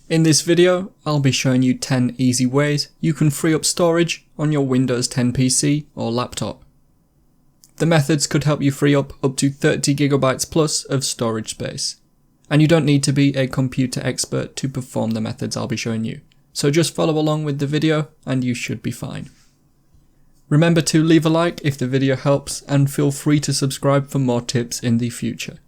In this video, I'll be showing you 10 easy ways you can free up storage on your Windows 10 PC or laptop. The methods could help you free up to 30GB plus of storage space. And you don't need to be a computer expert to perform the methods I'll be showing you. So just follow along with the video and you should be fine. Remember to leave a like if the video helps and feel free to subscribe for more tips in the future.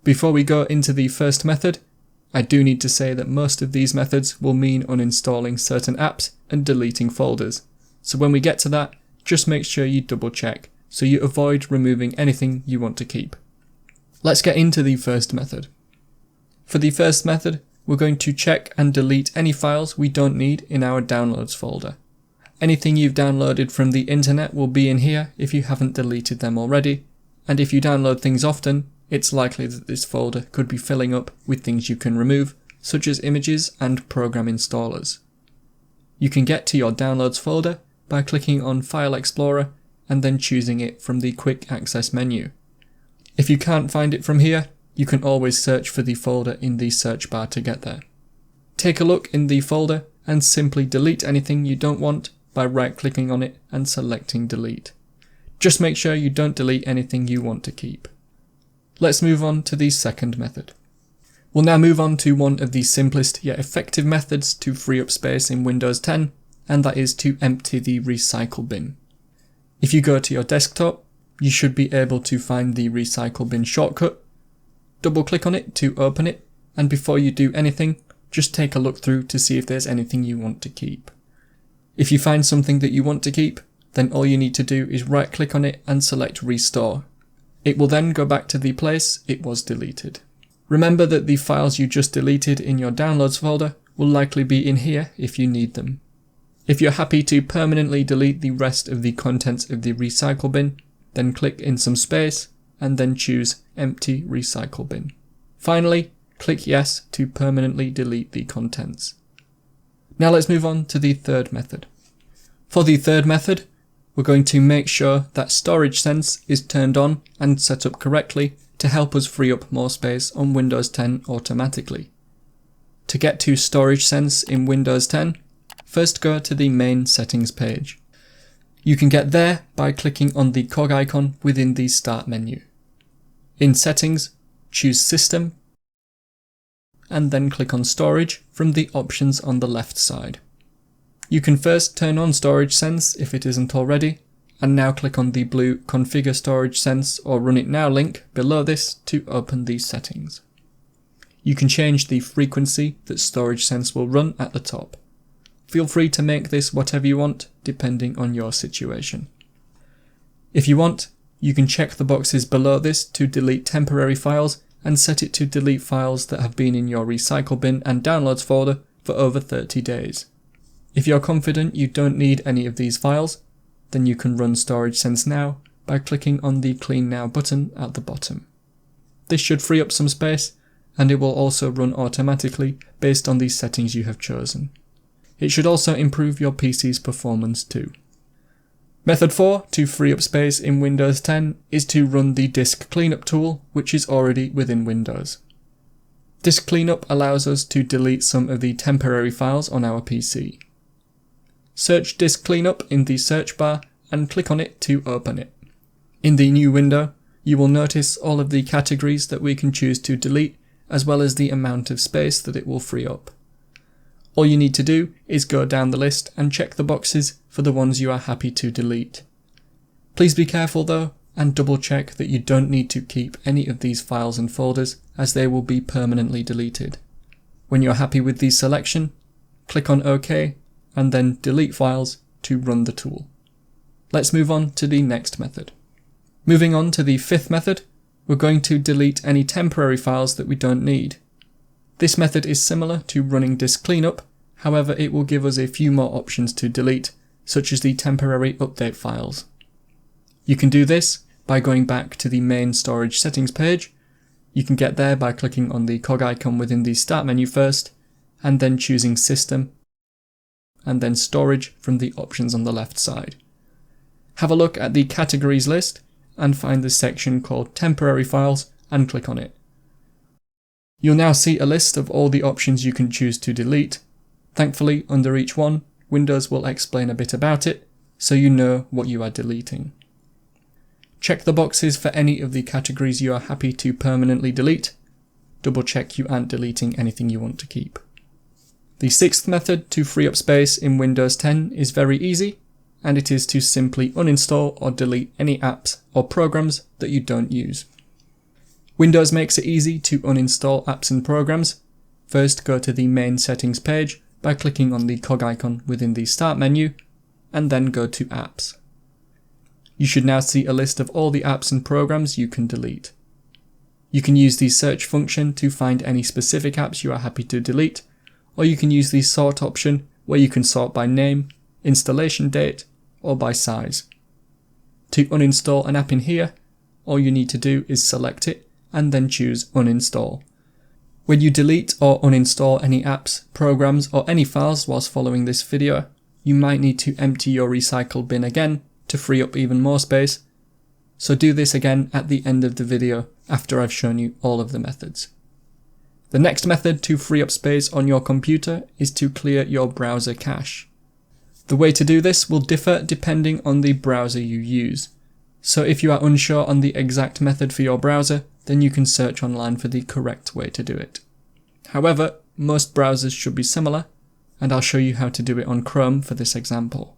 Before we go into the first method, I do need to say that most of these methods will mean uninstalling certain apps and deleting folders. So when we get to that, just make sure you double check so you avoid removing anything you want to keep. Let's get into the first method. For the first method, we're going to check and delete any files we don't need in our downloads folder. Anything you've downloaded from the internet will be in here if you haven't deleted them already, and if you download things often, it's likely that this folder could be filling up with things you can remove, such as images and program installers. You can get to your downloads folder by clicking on File Explorer and then choosing it from the Quick Access menu. If you can't find it from here, you can always search for the folder in the search bar to get there. Take a look in the folder and simply delete anything you don't want by right-clicking on it and selecting Delete. Just make sure you don't delete anything you want to keep. Let's move on to the second method. We'll now move on to one of the simplest yet effective methods to free up space in Windows 10, and that is to empty the recycle bin. If you go to your desktop, you should be able to find the recycle bin shortcut. Double click on it to open it, and before you do anything, just take a look through to see if there's anything you want to keep. If you find something that you want to keep, then all you need to do is right click on it and select Restore. It will then go back to the place it was deleted. Remember that the files you just deleted in your downloads folder will likely be in here if you need them. If you're happy to permanently delete the rest of the contents of the recycle bin, then click in some space and then choose Empty Recycle Bin. Finally, click Yes to permanently delete the contents. Now let's move on to the third method. For the third method, we're going to make sure that Storage Sense is turned on and set up correctly to help us free up more space on Windows 10 automatically. To get to Storage Sense in Windows 10, first go to the main settings page. You can get there by clicking on the cog icon within the Start menu. In Settings, choose System, and then click on Storage from the options on the left side. You can first turn on Storage Sense if it isn't already, and now click on the blue Configure Storage Sense or Run It Now link below this to open these settings. You can change the frequency that Storage Sense will run at the top. Feel free to make this whatever you want, depending on your situation. If you want, you can check the boxes below this to delete temporary files and set it to delete files that have been in your recycle bin and downloads folder for over 30 days. If you're confident you don't need any of these files, then you can run Storage Sense now by clicking on the Clean Now button at the bottom. This should free up some space, and it will also run automatically based on these settings you have chosen. It should also improve your PC's performance too. Method 4 to free up space in Windows 10 is to run the Disk Cleanup tool, which is already within Windows. Disk Cleanup allows us to delete some of the temporary files on our PC. Search Disk Cleanup in the search bar and click on it to open it. In the new window, you will notice all of the categories that we can choose to delete, as well as the amount of space that it will free up. All you need to do is go down the list and check the boxes for the ones you are happy to delete. Please be careful though, and double check that you don't need to keep any of these files and folders, as they will be permanently deleted. When you're happy with the selection, click on OK, and then Delete Files to run the tool. Let's move on to the next method. Moving on to the fifth method, we're going to delete any temporary files that we don't need. This method is similar to running Disk Cleanup, however it will give us a few more options to delete, such as the temporary update files. You can do this by going back to the main storage settings page. You can get there by clicking on the cog icon within the Start menu first, and then choosing System, and then Storage from the options on the left side. Have a look at the categories list and find the section called Temporary Files and click on it. You'll now see a list of all the options you can choose to delete. Thankfully, under each one, Windows will explain a bit about it, so you know what you are deleting. Check the boxes for any of the categories you are happy to permanently delete. Double check you aren't deleting anything you want to keep. The sixth method to free up space in Windows 10 is very easy, and it is to simply uninstall or delete any apps or programs that you don't use. Windows makes it easy to uninstall apps and programs. First, go to the main settings page by clicking on the cog icon within the start menu, and then go to apps. You should now see a list of all the apps and programs you can delete. You can use the search function to find any specific apps you are happy to delete, or you can use the sort option where you can sort by name, installation date, or by size. To uninstall an app in here, all you need to do is select it and then choose uninstall. When you delete or uninstall any apps, programs, or any files whilst following this video, you might need to empty your recycle bin again to free up even more space, so do this again at the end of the video after I've shown you all of the methods. The next method to free up space on your computer is to clear your browser cache. The way to do this will differ depending on the browser you use, so if you are unsure on the exact method for your browser, then you can search online for the correct way to do it. However, most browsers should be similar, and I'll show you how to do it on Chrome for this example.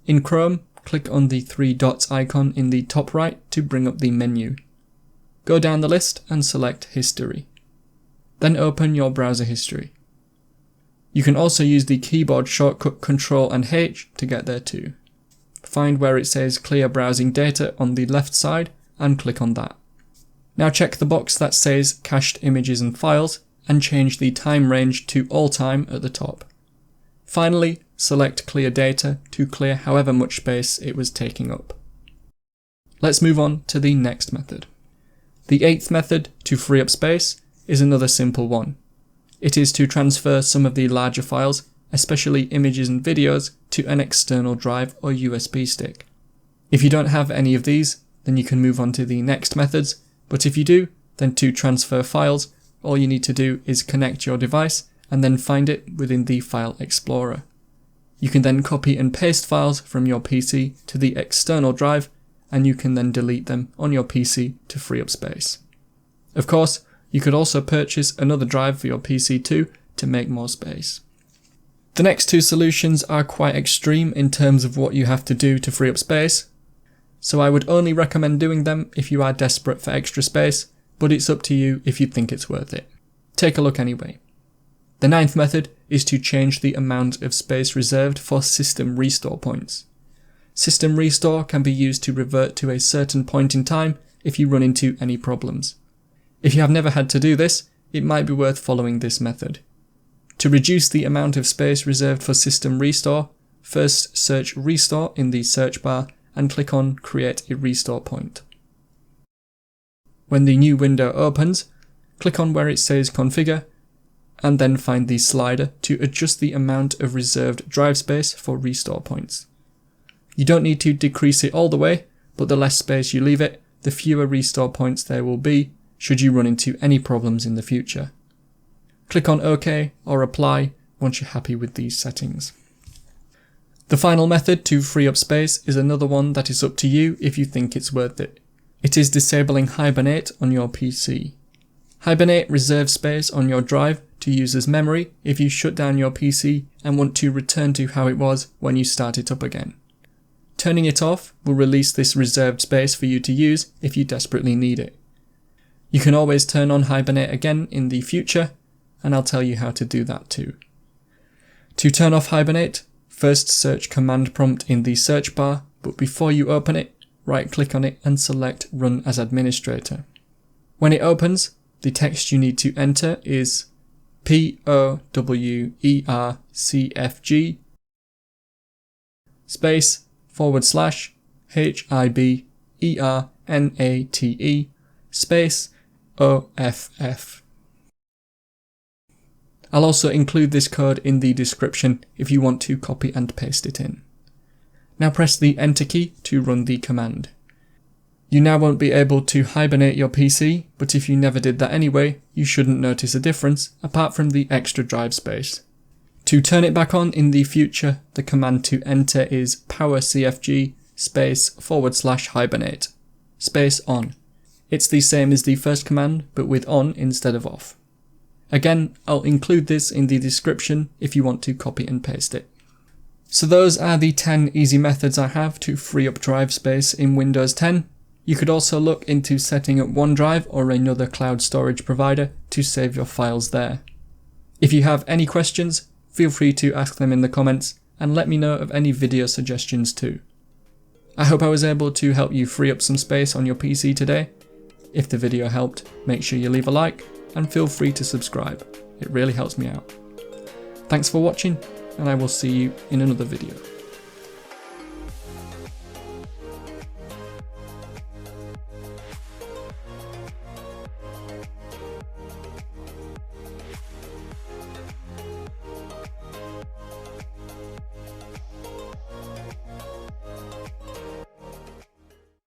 In Chrome, click on the three dots icon in the top right to bring up the menu. Go down the list and select History. Then open your browser history. You can also use the keyboard shortcut Ctrl and H to get there too. Find where it says Clear Browsing Data on the left side and click on that. Now check the box that says Cached Images and Files and change the time range to All Time at the top. Finally, select Clear Data to clear however much space it was taking up. Let's move on to the next method. The eighth method to free up space is another simple one. It is to transfer some of the larger files, especially images and videos, to an external drive or USB stick. If you don't have any of these, then you can move on to the next methods, but if you do, then to transfer files, all you need to do is connect your device and then find it within the File Explorer. You can then copy and paste files from your PC to the external drive, and you can then delete them on your PC to free up space. Of course, you could also purchase another drive for your PC too to make more space. The next two solutions are quite extreme in terms of what you have to do to free up space, so I would only recommend doing them if you are desperate for extra space, but it's up to you if you think it's worth it. Take a look anyway. The ninth method is to change the amount of space reserved for system restore points. System restore can be used to revert to a certain point in time if you run into any problems. If you have never had to do this, it might be worth following this method. To reduce the amount of space reserved for system restore, first search Restore in the search bar and click on Create a Restore Point. When the new window opens, click on where it says Configure, and then find the slider to adjust the amount of reserved drive space for restore points. You don't need to decrease it all the way, but the less space you leave it, the fewer restore points there will be should you run into any problems in the future. Click on OK or Apply once you're happy with these settings. The final method to free up space is another one that is up to you if you think it's worth it. It is disabling Hibernate on your PC. Hibernate reserves space on your drive to use as memory if you shut down your PC and want to return to how it was when you start it up again. Turning it off will release this reserved space for you to use if you desperately need it. You can always turn on Hibernate again in the future, and I'll tell you how to do that too. To turn off Hibernate, first search Command Prompt in the search bar, but before you open it, right-click on it and select Run as Administrator. When it opens, the text you need to enter is powercfg space /Hibernate space OFF. I'll also include this code in the description if you want to copy and paste it in. Now press the Enter key to run the command. You now won't be able to hibernate your PC, but if you never did that anyway, you shouldn't notice a difference apart from the extra drive space. To turn it back on in the future, the command to enter is powercfg /hibernate space on. It's the same as the first command, but with on instead of off. Again, I'll include this in the description if you want to copy and paste it. So those are the 10 easy methods I have to free up drive space in Windows 10. You could also look into setting up OneDrive or another cloud storage provider to save your files there. If you have any questions, feel free to ask them in the comments and let me know of any video suggestions too. I hope I was able to help you free up some space on your PC today. If the video helped, make sure you leave a like and feel free to subscribe. It really helps me out. Thanks for watching, and I will see you in another video.